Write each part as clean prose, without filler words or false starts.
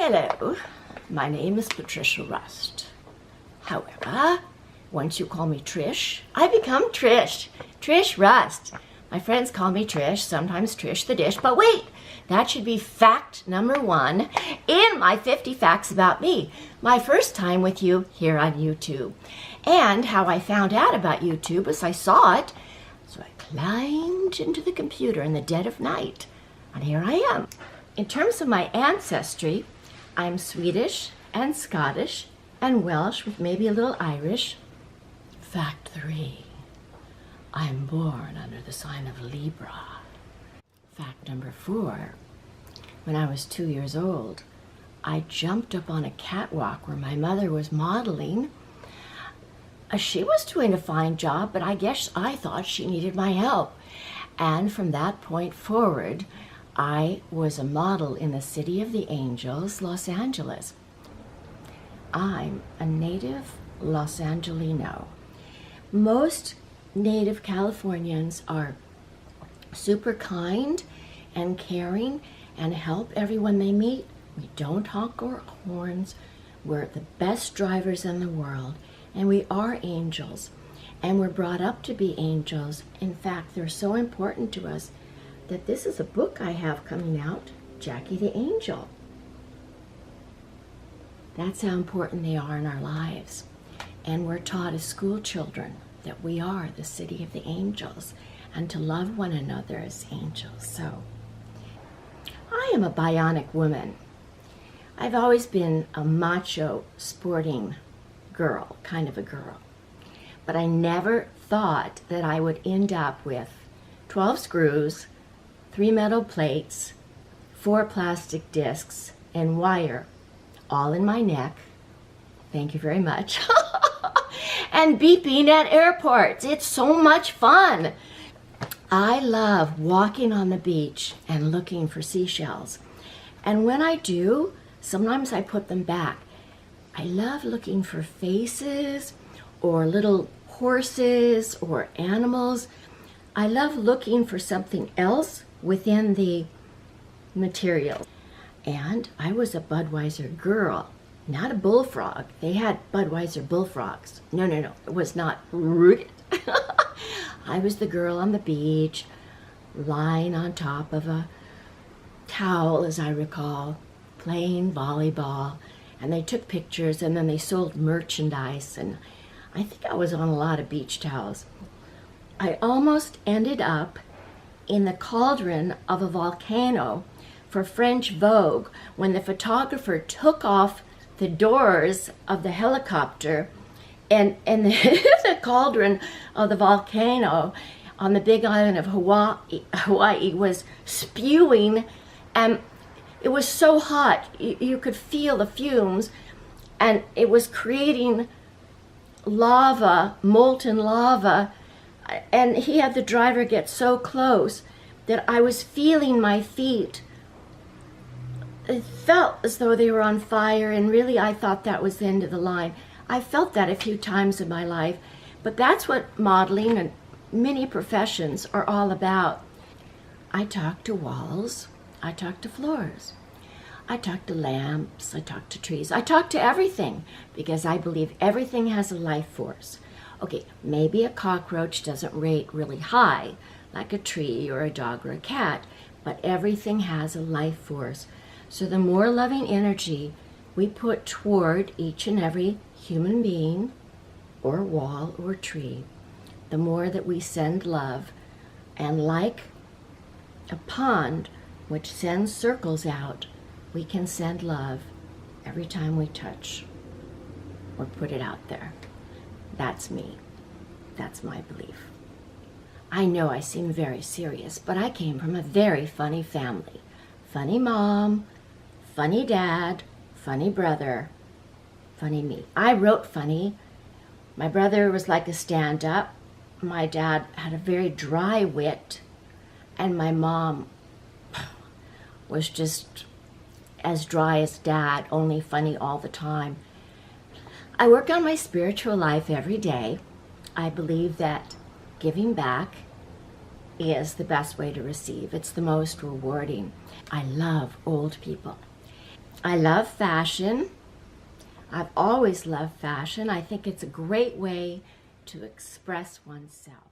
Hello, my name is Patricia Rust. However, once you call me Trish, I become Trish. Trish Rust. My friends call me Trish, sometimes Trish the Dish, but wait, that should be fact number 1 in my 50 facts about me. My first time with you here on YouTube. And how I found out about YouTube was I saw it, so I climbed into the computer in the dead of night, and here I am. In terms of my ancestry, I'm Swedish and Scottish and Welsh with maybe a little Irish. Fact 3, I'm born under the sign of Libra. Fact number 4, when I was 2 years old, I jumped up on a catwalk where my mother was modeling. She was doing a fine job, but I guess I thought she needed my help. And from that point forward, I was a model in the City of the Angels, Los Angeles. I'm a native Los Angelino. Most native Californians are super kind and caring and help everyone they meet. We don't honk our horns. We're the best drivers in the world, and we are angels, and we're brought up to be angels. In fact, they're so important to us that this is a book I have coming out, Jackie the Angel. That's how important they are in our lives. And we're taught as school children that we are the city of the angels and to love one another as angels. So, I am a bionic woman. I've always been a macho, sporting girl, kind of a girl. But I never thought that I would end up with 12 screws, 3 metal plates, 4 plastic discs, and wire, all in my neck. Thank you very much. And beeping at airports. It's so much fun. I love walking on the beach and looking for seashells. And when I do, sometimes I put them back. I love looking for faces or little horses or animals. I love looking for something else within the material. And I was a Budweiser girl, not a bullfrog. They had Budweiser bullfrogs. No, it was not rooted. I was the girl on the beach, lying on top of a towel, as I recall, playing volleyball. And they took pictures, and then they sold merchandise, and I think I was on a lot of beach towels. I almost ended up in the cauldron of a volcano for French Vogue when the photographer took off the doors of the helicopter, and the cauldron of the volcano on the big island of Hawaii was spewing, and it was so hot you could feel the fumes, and it was creating lava, molten lava. And he had the driver get so close that I was feeling my feet. It felt as though they were on fire, and really I thought that was the end of the line. I felt that a few times in my life, but that's what modeling and many professions are all about. I talk to walls, I talk to floors, I talk to lamps, I talk to trees, I talk to everything, because I believe everything has a life force. Okay, maybe a cockroach doesn't rate really high, like a tree or a dog or a cat, but everything has a life force. So the more loving energy we put toward each and every human being, or wall, or tree, the more that we send love. And like a pond which sends circles out, we can send love every time we touch or put it out there. That's me. That's my belief. I know I seem very serious, but I came from a very funny family. Funny mom, funny dad, funny brother, funny me. I wrote funny. My brother was like a stand-up. My dad had a very dry wit, and my mom was just as dry as dad, only funny all the time. I work on my spiritual life every day. I believe that giving back is the best way to receive. It's the most rewarding. I love old people. I love fashion. I've always loved fashion. I think it's a great way to express oneself.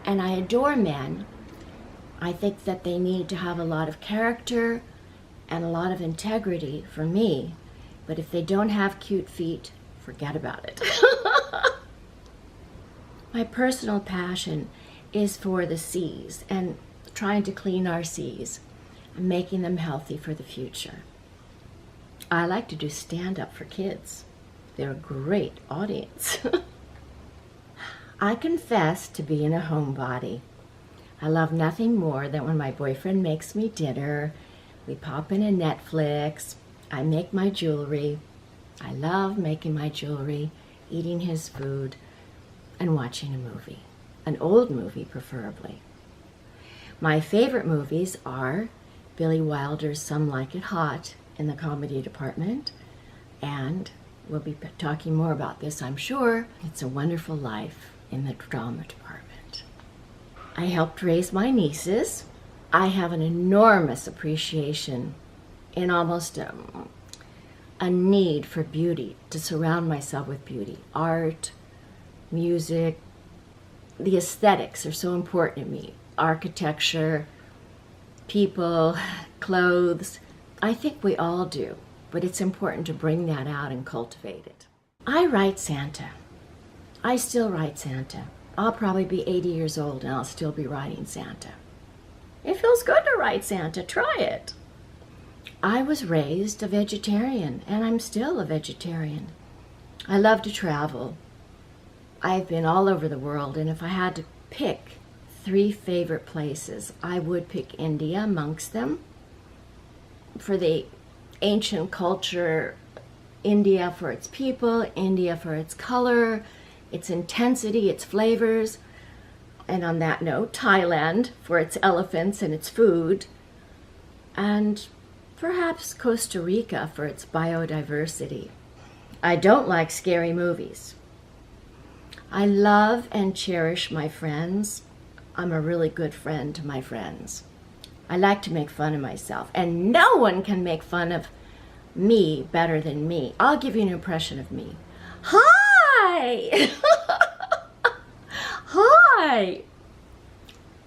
And I adore men. I think that they need to have a lot of character and a lot of integrity for me. But if they don't have cute feet, forget about it. My personal passion is for the seas and trying to clean our seas and making them healthy for the future. I like to do stand-up for kids. They're a great audience. I confess to being a homebody. I love nothing more than when my boyfriend makes me dinner, we pop in a Netflix, I make my jewelry. I love making my jewelry, eating his food, and watching a movie. An old movie, preferably. My favorite movies are Billy Wilder's Some Like It Hot in the comedy department, and we'll be talking more about this, I'm sure. It's a Wonderful Life in the drama department. I helped raise my nieces. I have an enormous appreciation and almost a need for beauty, to surround myself with beauty. Art, music, the aesthetics are so important to me. Architecture, people, clothes. I think we all do, but it's important to bring that out and cultivate it. I write Santa. I still write Santa. I'll probably be 80 years old and I'll still be writing Santa. It feels good to write Santa. Try it. I was raised a vegetarian, and I'm still a vegetarian. I love to travel. I've been all over the world, and if I had to pick 3 favorite places, I would pick India amongst them. For the ancient culture, India for its people, India for its color, its intensity, its flavors. And on that note, Thailand for its elephants and its food. And perhaps Costa Rica for its biodiversity. I don't like scary movies. I love and cherish my friends. I'm a really good friend to my friends. I like to make fun of myself, and no one can make fun of me better than me. I'll give you an impression of me. Hi! Hi!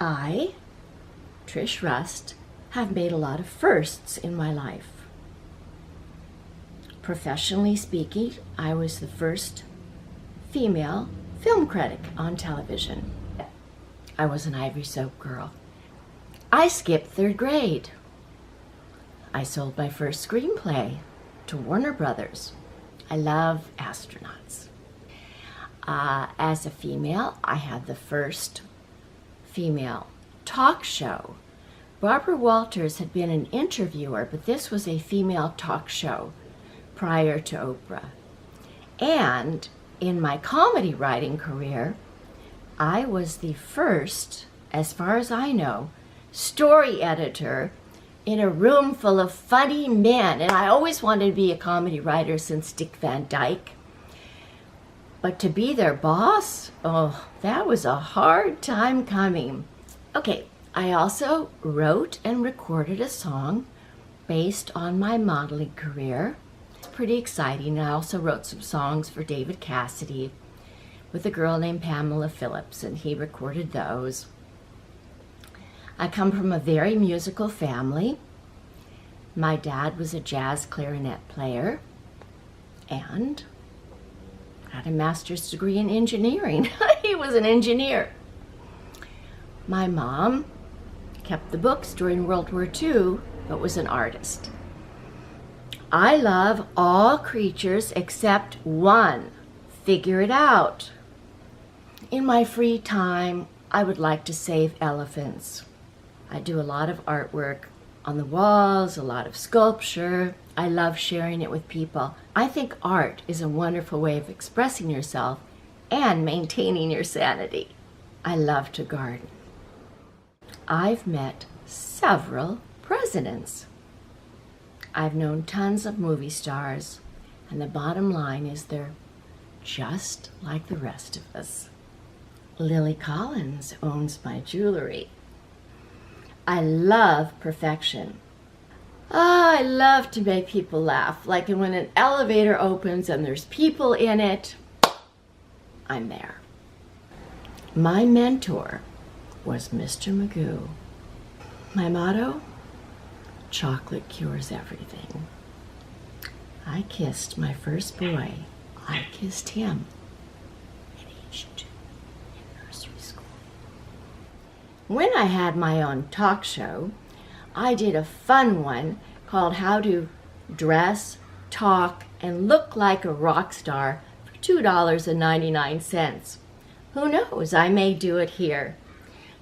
I, Trish Rust, have made a lot of firsts in my life. Professionally speaking, I was the first female film critic on television. I was an Ivory Soap girl. I skipped 3rd grade. I sold my first screenplay to Warner Brothers. I love astronauts. As a female, I had the first female talk show. Barbara Walters had been an interviewer, but this was a female talk show prior to Oprah. And in my comedy writing career, I was the first, as far as I know, story editor in a room full of funny men. And I always wanted to be a comedy writer since Dick Van Dyke. But to be their boss, oh, that was a hard time coming. Okay, I also wrote and recorded a song based on my modeling career. It's pretty exciting. I also wrote some songs for David Cassidy with a girl named Pamela Phillips, and he recorded those. I come from a very musical family. My dad was a jazz clarinet player and had a master's degree in engineering. He was an engineer. My mom kept the books during World War II, but was an artist. I love all creatures except one. Figure it out. In my free time, I would like to save elephants. I do a lot of artwork on the walls, a lot of sculpture. I love sharing it with people. I think art is a wonderful way of expressing yourself and maintaining your sanity. I love to garden. I've met several presidents. I've known tons of movie stars, and the bottom line is they're just like the rest of us. Lily Collins owns my jewelry. I love perfection. Oh, I love to make people laugh. Like when an elevator opens and there's people in it, I'm there. My mentor was Mr. Magoo. My motto, chocolate cures everything. I kissed my first boy. I kissed him at age 2 in nursery school. When I had my own talk show, I did a fun one called How to Dress, Talk, and Look Like a Rock Star for $2.99. Who knows, I may do it here.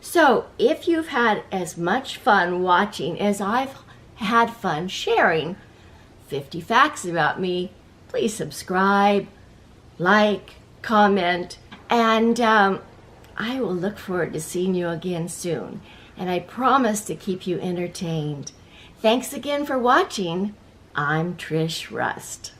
So if you've had as much fun watching as I've had fun sharing 50 facts about me, please subscribe, like, comment, and I will look forward to seeing you again soon. And I promise to keep you entertained. Thanks again for watching. I'm Trish Rust.